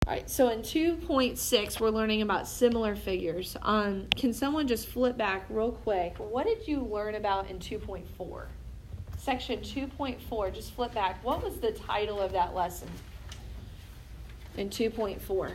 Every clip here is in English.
All right, so in 2.6, we're learning about similar figures. Can someone just flip back real quick? What did you learn about in 2.4? Section 2.4, just flip back. What was the title of that lesson in 2.4?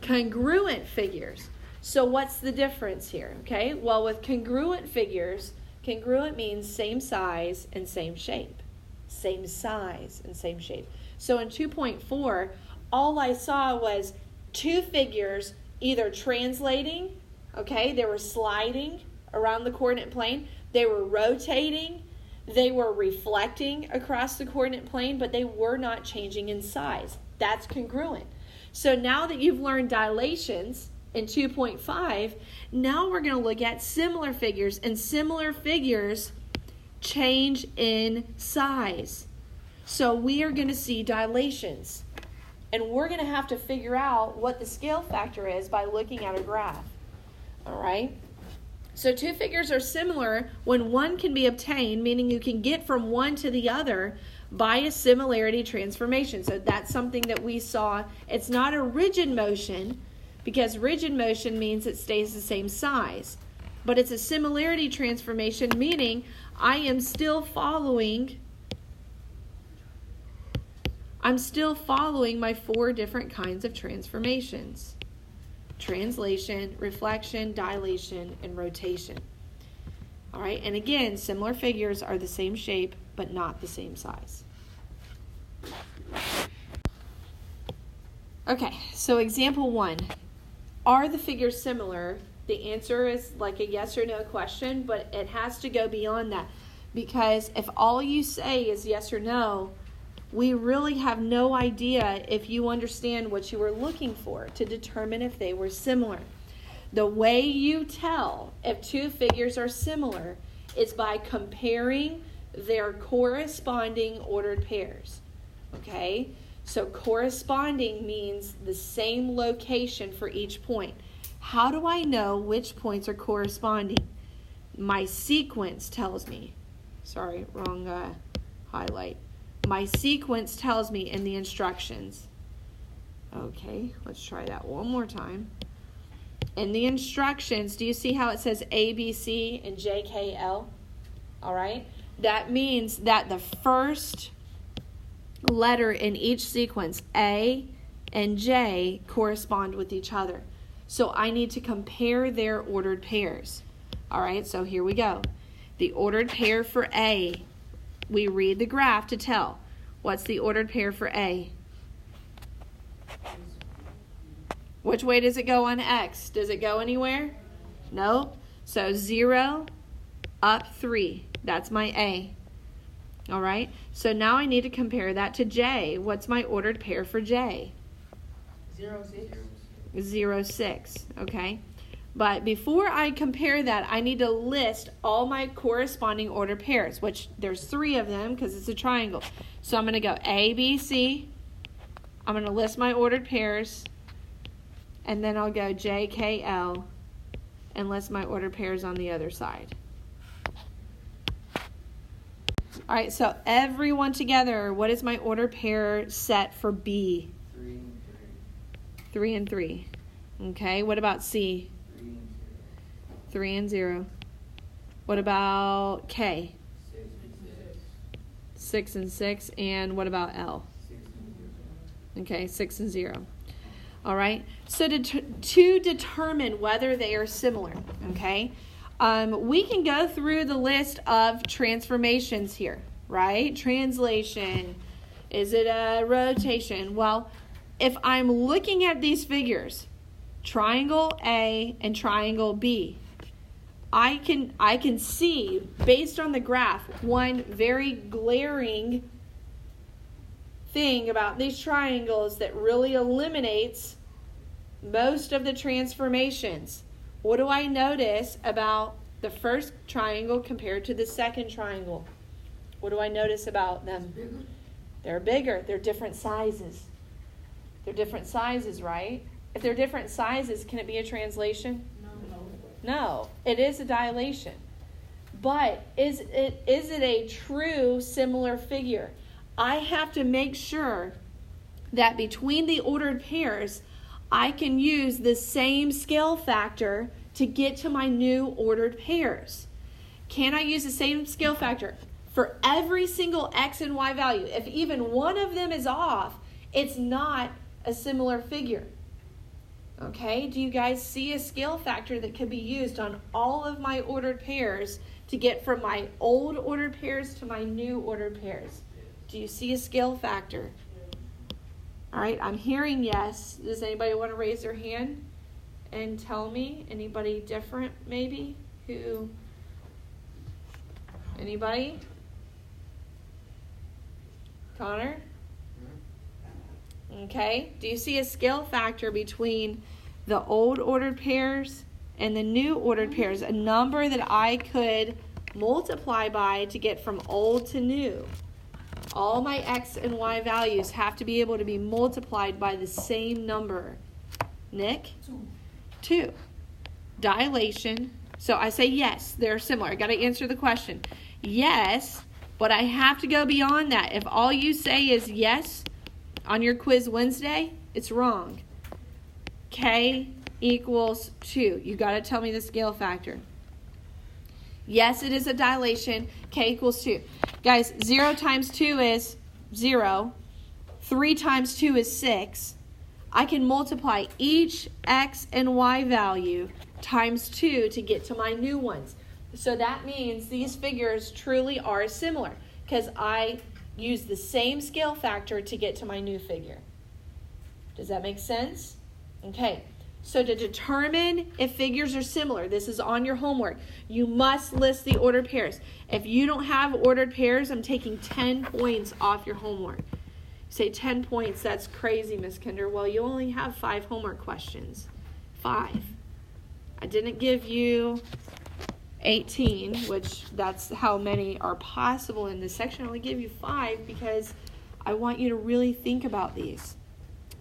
Congruent figures. So what's the difference here? Okay, well, with congruent figures, congruent means same size and same shape. Same size and same shape. So in 2.4, all I saw was two figures either translating, okay, they were sliding around the coordinate plane, they were rotating, they were reflecting across the coordinate plane, but they were not changing in size. That's congruent. So now that you've learned dilations in 2.5, now we're going to look at similar figures, and similar figures change in size. So we are going to see dilations. And we're going to have to figure out what the scale factor is by looking at a graph. All right? So two figures are similar when one can be obtained, meaning you can get from one to the other by a similarity transformation. So that's something that we saw. It's not a rigid motion, because rigid motion means it stays the same size. But it's a similarity transformation, meaning I am still following my four different kinds of transformations. Translation, reflection, dilation, and rotation. All right, and again, similar figures are the same shape, but not the same size. Okay, so example 1. Are the figures similar? The answer is like a yes or no question, but it has to go beyond that. Because if all you say is yes or no, we really have no idea if you understand what you were looking for to determine if they were similar. The way you tell if two figures are similar is by comparing their corresponding ordered pairs. Okay? So corresponding means the same location for each point. How do I know which points are corresponding? My sequence tells me. Sorry, wrong highlight. My sequence tells me in the instructions. Okay, let's try that one more time. In the instructions, do you see how it says A, B, C, and J, K, L? All right? That means that the first letter in each sequence, A and J, correspond with each other. So I need to compare their ordered pairs. All right, so here we go. The ordered pair for A, we read the graph to tell. What's the ordered pair for A? Which way does it go on X? Does it go anywhere? No. So 0, up 3. That's my A. All right. So now I need to compare that to J. What's my ordered pair for J? 0, 6. 0, 6. Okay. But before I compare that, I need to list all my corresponding ordered pairs, which there's 3 of them because it's a triangle. So I'm going to go A, B, C. I'm going to list my ordered pairs. And then I'll go J, K, L and list my ordered pairs on the other side. All right, so everyone together, what is my ordered pair set for B? 3 and 3. 3 and 3. Okay, what about C? 3 and 0. What about K? 6 and 6. 6 and 6. And what about L? 6 and 0. Okay, 6 and 0. All right, so to determine whether they are similar, okay, we can go through the list of transformations here, right? Translation. Is it a rotation? Well, if I'm looking at these figures, triangle A and triangle B, I can see, based on the graph, one very glaring thing about these triangles that really eliminates most of the transformations. What do I notice about the first triangle compared to the second triangle? What do I notice about them? They're bigger. They're different sizes. They're different sizes, right? If they're different sizes, can it be a translation? No, it is a dilation. But is it a true similar figure? I have to make sure that between the ordered pairs, I can use the same scale factor to get to my new ordered pairs. Can I use the same scale factor for every single x and y value? If even one of them is off, it's not a similar figure. Okay, do you guys see a scale factor that could be used on all of my ordered pairs to get from my old ordered pairs to my new ordered pairs? Do you see a scale factor? All right, I'm hearing yes. Does anybody want to raise their hand and tell me? Anybody different maybe? Anybody? Connor? Okay, do you see a scale factor between the old ordered pairs and the new ordered pairs? A number that I could multiply by to get from old to new. All my x and y values have to be able to be multiplied by the same number. Nick? 2. Dilation. So I say yes, they're similar. I got to answer the question. Yes, but I have to go beyond that. If all you say is yes on your quiz Wednesday, it's wrong. K equals 2. You got to tell me the scale factor. Yes, it is a dilation. K equals 2. Guys, 0 times 2 is 0. 3 times 2 is 6. I can multiply each x and y value times 2 to get to my new ones. So that means these figures truly are similar because I use the same scale factor to get to my new figure. Does that make sense? Okay. So to determine if figures are similar, this is on your homework, you must list the ordered pairs. If you don't have ordered pairs, I'm taking 10 points off your homework. You say 10 points, that's crazy, Miss Kinder. Well, you only have 5 homework questions. 5. I didn't give you 18, which that's how many are possible in this section. I only give you 5 because I want you to really think about these.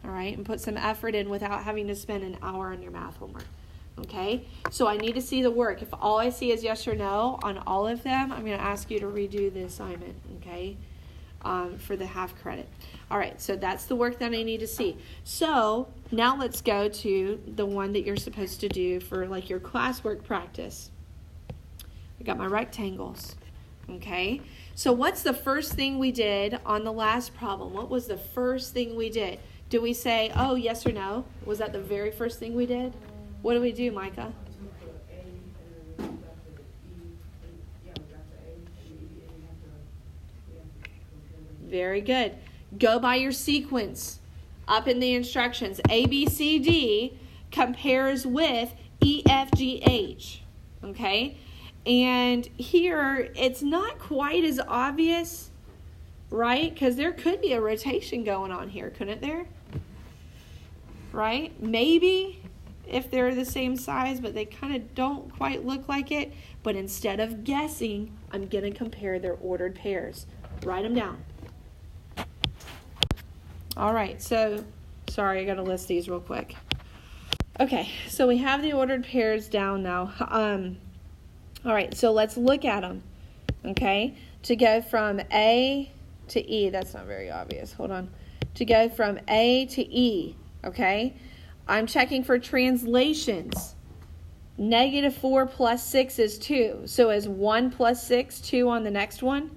All right, and put some effort in without having to spend an hour on your math homework. Okay, so I need to see the work. If all I see is yes or no on all of them, I'm going to ask you to redo the assignment, okay, for the half credit. All right, so that's the work that I need to see. So now let's go to the one that you're supposed to do for like your classwork practice. I got my rectangles, okay. So what's the first thing we did on the last problem? What was the first thing we did? Do we say, oh, yes or no? Was that the very first thing we did? What do we do, Micah? Very good. Go by your sequence. Up in the instructions, A, B, C, D compares with E, F, G, H. Okay? And here, it's not quite as obvious, right? Because there could be a rotation going on here, couldn't there? Right? Maybe if they're the same size, but they kind of don't quite look like it. But instead of guessing, I'm going to compare their ordered pairs. Write them down. All right, so, sorry, I got to list these real quick. Okay, so we have the ordered pairs down now. All right, so let's look at them. Okay, to go from A to E, that's not very obvious. Hold on. To go from A to E. Okay, I'm checking for translations. -4 plus 6 is 2. So is 1 plus 6 2 on the next one?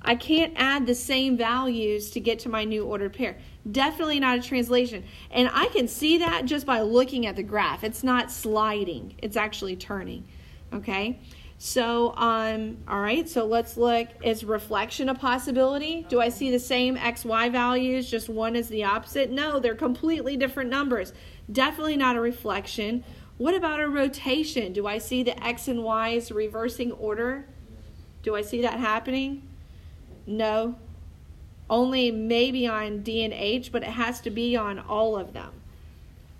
I can't add the same values to get to my new ordered pair. Definitely not a translation. And I can see that just by looking at the graph. It's not sliding. It's actually turning. Okay? So, all right, so let's look. Is reflection a possibility? Do I see the same x, y values, just one is the opposite? No, they're completely different numbers. Definitely not a reflection. What about a rotation? Do I see the x and y's reversing order? Do I see that happening? No. Only maybe on D and H, but it has to be on all of them.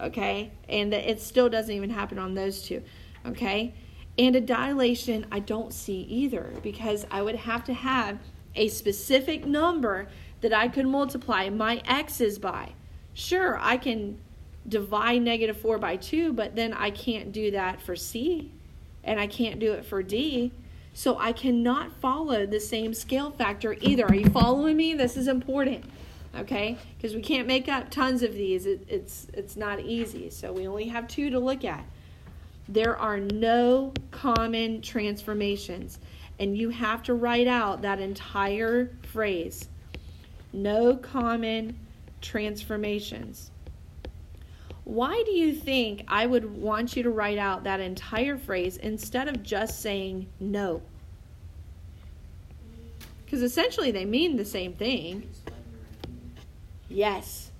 Okay? And it still doesn't even happen on those two. Okay? And a dilation, I don't see either, because I would have to have a specific number that I could multiply my x's by. Sure, I can divide -4 by 2, but then I can't do that for C, and I can't do it for D. So I cannot follow the same scale factor either. Are you following me? This is important. okay? Because we can't make up tons of these. It's not easy. So we only have 2 to look at. There are no common transformations. And you have to write out that entire phrase. No common transformations. Why do you think I would want you to write out that entire phrase instead of just saying no? Because essentially they mean the same thing. Yes.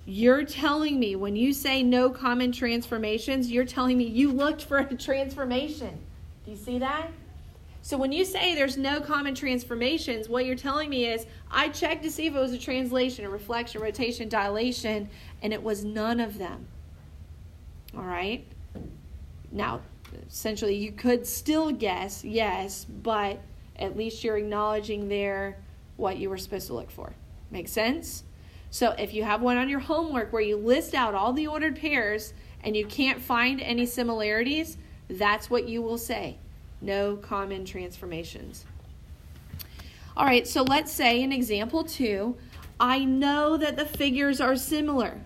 You're telling me when you say no common transformations, you're telling me you looked for a transformation. Do you see that? So when you say there's no common transformations, what you're telling me is I checked to see if it was a translation, a reflection, rotation, dilation, and it was none of them. All right? Now, essentially you could still guess, yes, but at least you're acknowledging there what you were supposed to look for. Make sense? So if you have one on your homework where you list out all the ordered pairs and you can't find any similarities, that's what you will say. No common transformations. All right, so let's say in example 2, I know that the figures are similar.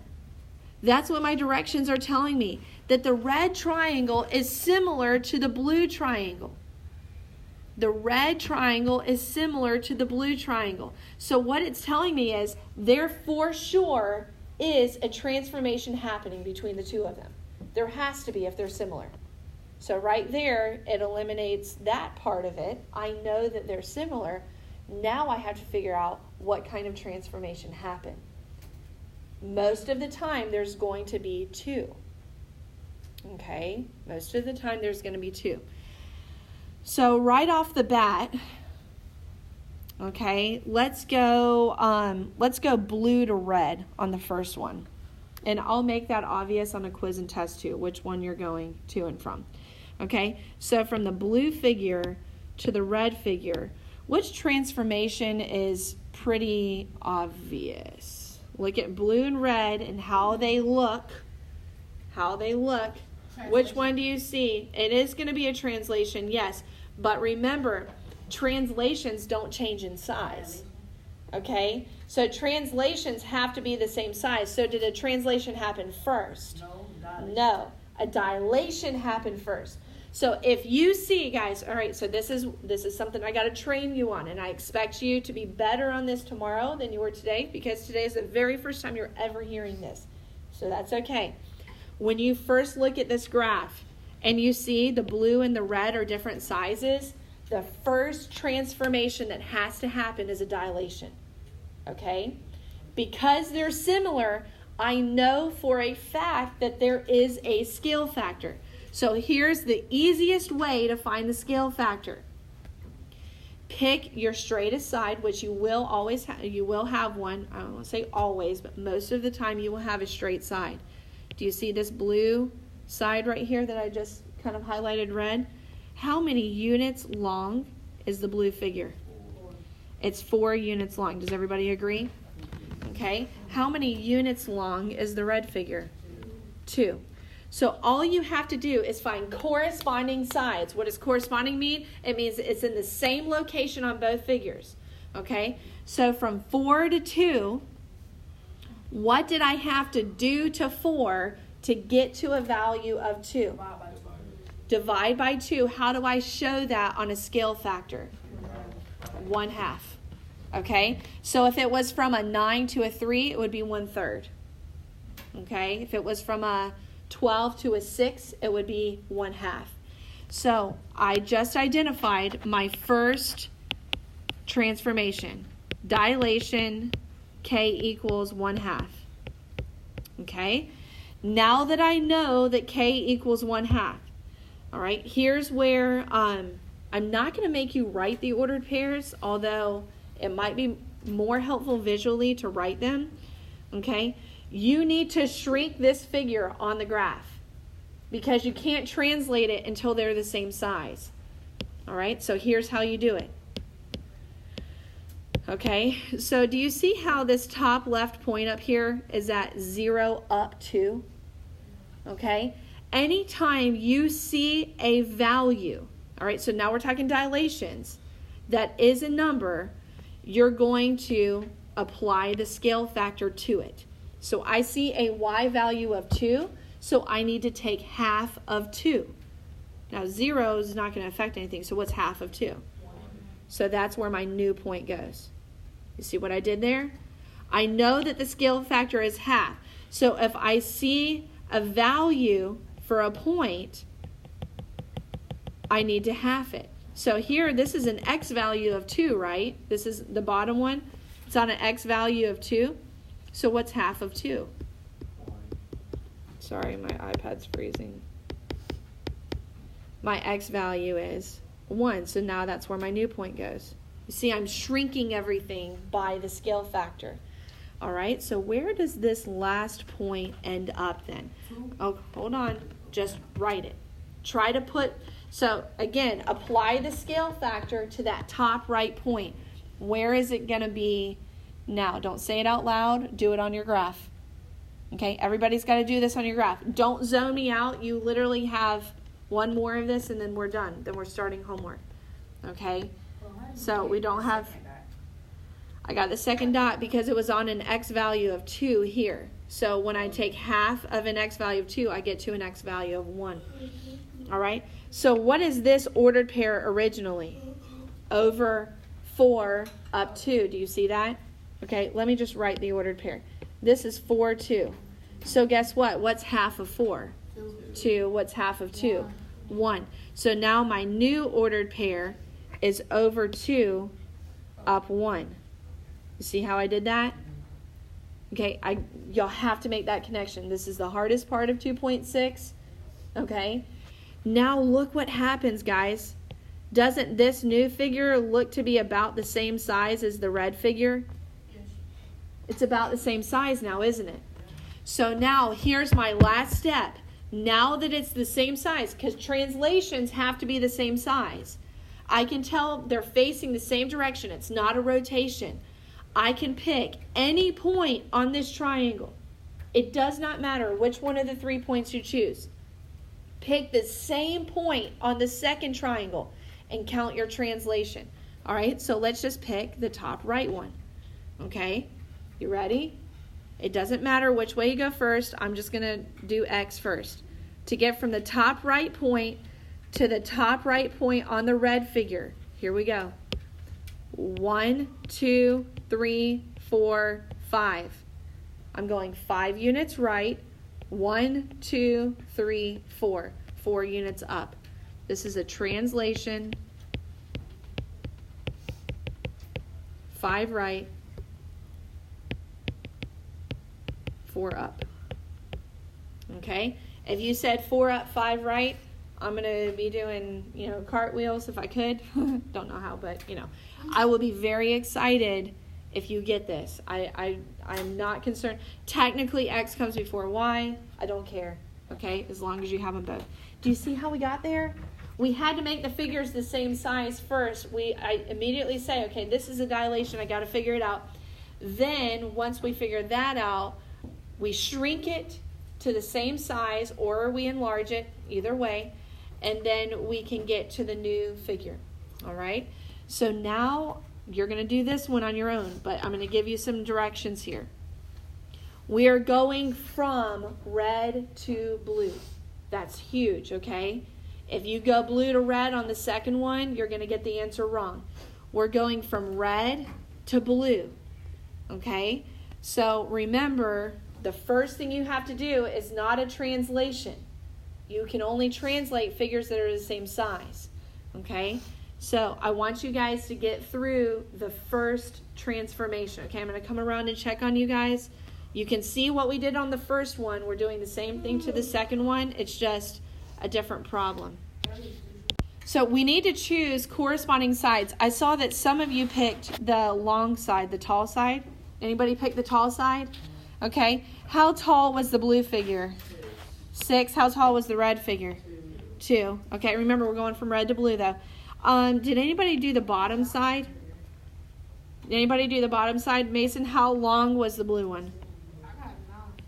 That's what my directions are telling me, that the red triangle is similar to the blue triangle. The red triangle is similar to the blue triangle. So what it's telling me is there for sure is a transformation happening between the 2 of them. There has to be if they're similar. So right there, it eliminates that part of it. I know that they're similar. Now I have to figure out what kind of transformation happened. Most of the time, there's going to be 2. Okay? Most of the time, there's going to be 2. So right off the bat, okay, let's go blue to red on the first one. And I'll make that obvious on a quiz and test too, which one you're going to and from. Okay, so from the blue figure to the red figure, which transformation is pretty obvious? Look at blue and red and how they look. Which one do you see? It is going to be a translation, yes. But remember, translations don't change in size. Okay? So translations have to be the same size. So did a translation happen first? No. A dilation happened first. So if you see, guys, all right, so this is something I got to train you on, and I expect you to be better on this tomorrow than you were today, because today is the very first time you're ever hearing this. So that's okay. When you first look at this graph and you see the blue and the red are different sizes, the first transformation that has to happen is a dilation. Okay? Because they're similar, I know for a fact that there is a scale factor. So here's the easiest way to find the scale factor. Pick your straightest side, which you will always you will have one. I don't want to say always, but most of the time you will have a straight side. Do you see this blue side right here that I just kind of highlighted red? How many units long is the blue figure? 4. It's 4 units long. Does everybody agree? Okay. How many units long is the red figure? 2. So all you have to do is find corresponding sides. What does corresponding mean? It means it's in the same location on both figures. Okay? So from 4 to 2, what did I have to do to 4 to get to a value of 2? Divide by 2. How do I show that on a scale factor? 1/2. Okay? So if it was from a 9 to a 3, it would be 1/3. Okay? If it was from a 12 to a 6, it would be 1/2. So I just identified my first transformation. Dilation, K equals 1/2. Okay? Now that I know that K equals 1/2, all right, here's where I'm not going to make you write the ordered pairs, although it might be more helpful visually to write them. Okay? You need to shrink this figure on the graph because you can't translate it until they're the same size. All right? So here's how you do it. Okay, so do you see how this top left point up here is at 0 up 2? Okay, anytime you see a value, all right, so now we're talking dilations, that is a number, you're going to apply the scale factor to it. So I see a y value of 2, so I need to take half of 2. Now 0 is not going to affect anything, so what's half of 2? So that's where my new point goes. You see what I did there? I know that the scale factor is half. So if I see a value for a point, I need to half it. So here, this is an x value of 2, right? This is the bottom one. It's on an x value of 2. So what's half of 2? Sorry, my iPad's freezing. My x value is 1. So now that's where my new point goes. You see, I'm shrinking everything by the scale factor. All right, so where does this last point end up then? Oh, hold on. Just write it. Try to put, so again, apply the scale factor to that top right point. Where is it going to be now? Don't say it out loud. Do it on your graph. Okay, everybody's got to do this on your graph. Don't zone me out. You literally have one more of this and then we're done. Then we're starting homework. Okay, so we don't have, I got the second dot because it was on an x value of 2 here. So when I take half of an x value of 2, I get to an x value of 1. All right, so what is this ordered pair originally? Over 4 up 2. Do you see that? Okay, let me just write the ordered pair. This is 4, 2. So guess what? What's half of 4? 2. What's half of 2? 1. So now my new ordered pair is over 2 up 1. You see how I did that? Okay, y'all have to make that connection. This is the hardest part of 2.6. Okay, now look what happens, guys. Doesn't this new figure look to be about the same size as the red figure? Yes. It's about the same size now, isn't it? So now here's my last step. Now that it's the same size, because translations have to be the same size, I can tell they're facing the same direction. It's not a rotation. I can pick any point on this triangle. It does not matter which one of the 3 points you choose. Pick the same point on the second triangle and count your translation. All right, so let's just pick the top right one. Okay, you ready? It doesn't matter which way you go first. I'm just going to do X first. To get from the top right point to the top right point on the red figure. Here we go. 1, 2, 3, 4, 5. I'm going 5 units right. 1, 2, 3, 4. 4 units up. This is a translation. 5 right. 4 up. Okay? If you said 4 up, 5 right, I'm going to be doing, cartwheels if I could. Don't know how, but, I will be very excited if you get this. I'm not concerned. Technically, X comes before Y. I don't care, okay, as long as you have them both. Do you see how we got there? We had to make the figures the same size first. I immediately say, okay, this is a dilation. I got to figure it out. Then, once we figure that out, we shrink it to the same size, or we enlarge it, either way, and then we can get to the new figure. All right? So now you're going to do this one on your own, but I'm going to give you some directions here. We are going from red to blue. That's huge, okay? If you go blue to red on the second one, you're going to get the answer wrong. We're going from red to blue, okay? So remember, the first thing you have to do is not a translation. You can only translate figures that are the same size, okay? So I want you guys to get through the first transformation, okay? I'm going to come around and check on you guys. You can see what we did on the first one. We're doing the same thing to the second one. It's just a different problem. So we need to choose corresponding sides. I saw that some of you picked the long side, the tall side. Anybody pick the tall side? Okay. How tall was the blue figure? 6. How tall was the red figure? 2. Okay, remember we're going from red to blue though. Did anybody do the bottom side? Did anybody do the bottom side? Mason, how long was the blue one? I got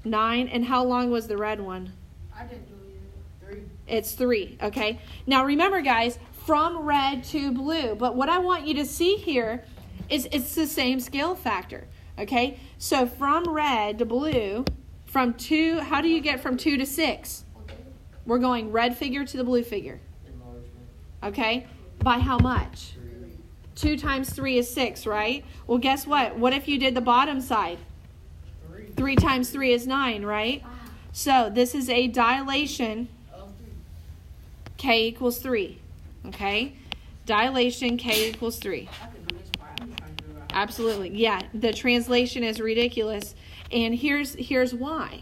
9. And how long was the red one? I didn't do it. 3. It's 3, okay? Now remember, guys, from red to blue. But what I want you to see here is it's the same scale factor. Okay, so from red to blue, from 2, how do you get from 2 to 6? We're going red figure to the blue figure. Okay, by how much? 2 times 3 is 6, right? Well, guess what? What if you did the bottom side? 3 times 3 is 9, right? So this is a dilation. K equals 3. Okay? Dilation K equals 3. Absolutely. Yeah, the translation is ridiculous. And here's why.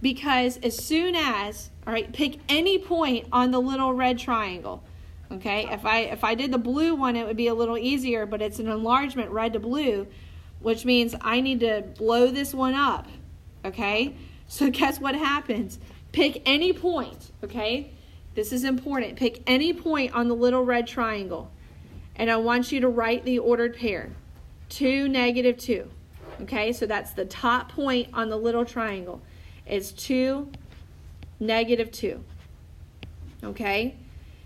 Because as soon as, all right, pick any point on the little red triangle. Okay? If I did the blue one, it would be a little easier, but it's an enlargement red to blue, which means I need to blow this one up. Okay? So guess what happens? Pick any point, okay? This is important. Pick any point on the little red triangle. And I want you to write the ordered pair. 2, -2. Okay, so that's the top point on the little triangle. It's 2, -2. Okay?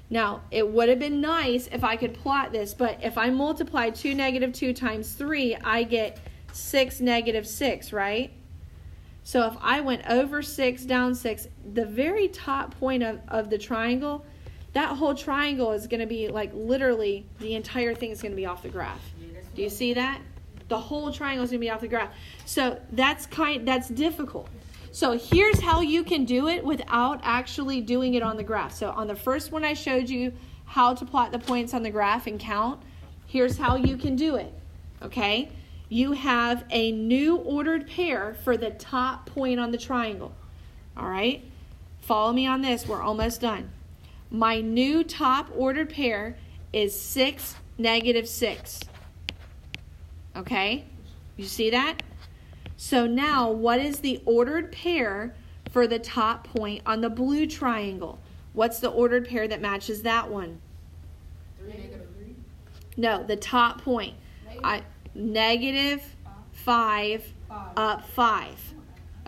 Now, it would have been nice if I could plot this, but if I multiply 2 -2 times 3, I get 6 -6, right? So if I went over 6, down 6, the very top point of the triangle, that whole triangle is going to be like literally the entire thing is going to be off the graph. Do you see that? The whole triangle is going to be off the graph. So that's difficult. So here's how you can do it without actually doing it on the graph. So on the first one I showed you how to plot the points on the graph and count. Here's how you can do it. Okay? You have a new ordered pair for the top point on the triangle. All right? Follow me on this. We're almost done. My new top ordered pair is 6, -6. Okay? You see that? So now, what is the ordered pair for the top point on the blue triangle? What's the ordered pair that matches that one? 3. No, the top point. -5 up 5.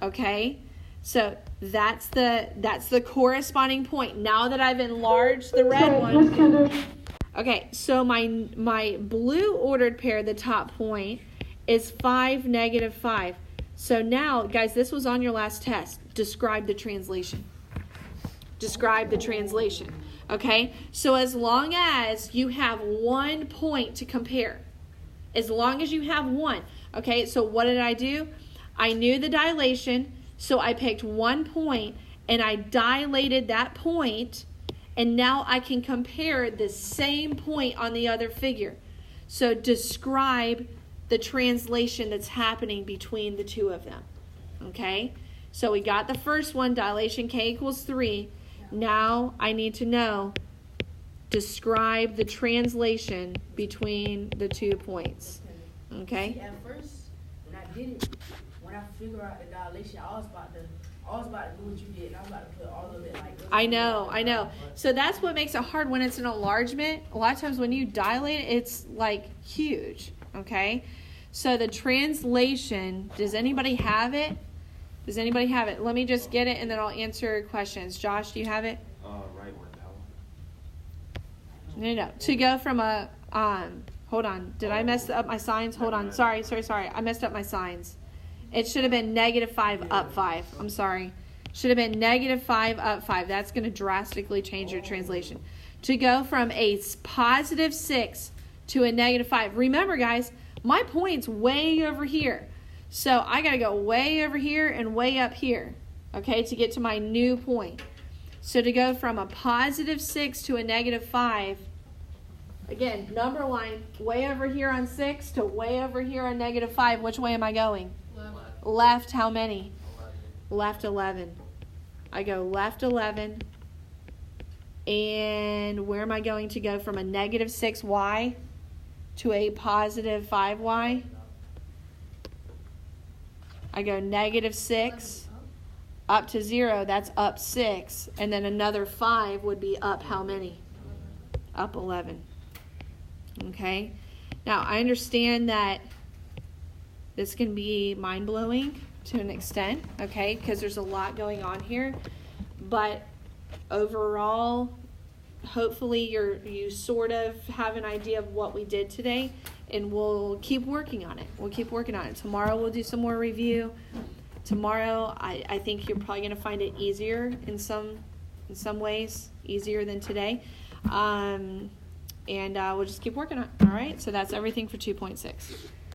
Okay? So that's the corresponding point. Now that I've enlarged the red one. Okay, so my blue ordered pair, the top point, is 5, -5. So now, guys, this was on your last test. Describe the translation. Describe the translation. Okay? So as long as you have one point to compare, as long as you have one. Okay, so what did I do? I knew the dilation, so I picked one point and I dilated that point, and now I can compare the same point on the other figure. So describe the translation that's happening between the two of them. Okay, so we got the first one, dilation K equals 3. Now I need to know, describe the translation between the 2 points. Okay? See, at first, when I figured out the dilation, I was about to do what you did, and I was about to put all of it like. I know. So that's what makes it hard when it's an enlargement. A lot of times when you dilate it, it's like huge. Okay? So the translation, does anybody have it? Does anybody have it? Let me just get it and then I'll answer questions. Josh, do you have it? Right where that one. No. To go from a, hold on. Did I mess up my signs? Hold on. Sorry. I messed up my signs. It should have been -5 up 5. I'm sorry. Should have been -5 up 5. That's going to drastically change your translation. To go from a +6 to a -5. Remember, guys, my point's way over here. So I got to go way over here and way up here, okay, to get to my new point. So to go from a +6 to a -5, again, number line, way over here on 6 to way over here on -5, which way am I going? Left how many? 11. Left 11. I go left 11. And where am I going to go from a -6y to a +5y? I go -6 up to 0. That's up 6. And then another 5 would be up how many? Up 11. Okay? Now, I understand that this can be mind-blowing to an extent, okay, because there's a lot going on here. But overall, hopefully you sort of have an idea of what we did today. and we'll keep working on it. Tomorrow we'll do some more review. Tomorrow, I think you're probably going to find it easier in some ways, easier than today. And we'll just keep working on it. All right, so that's everything for 2.6.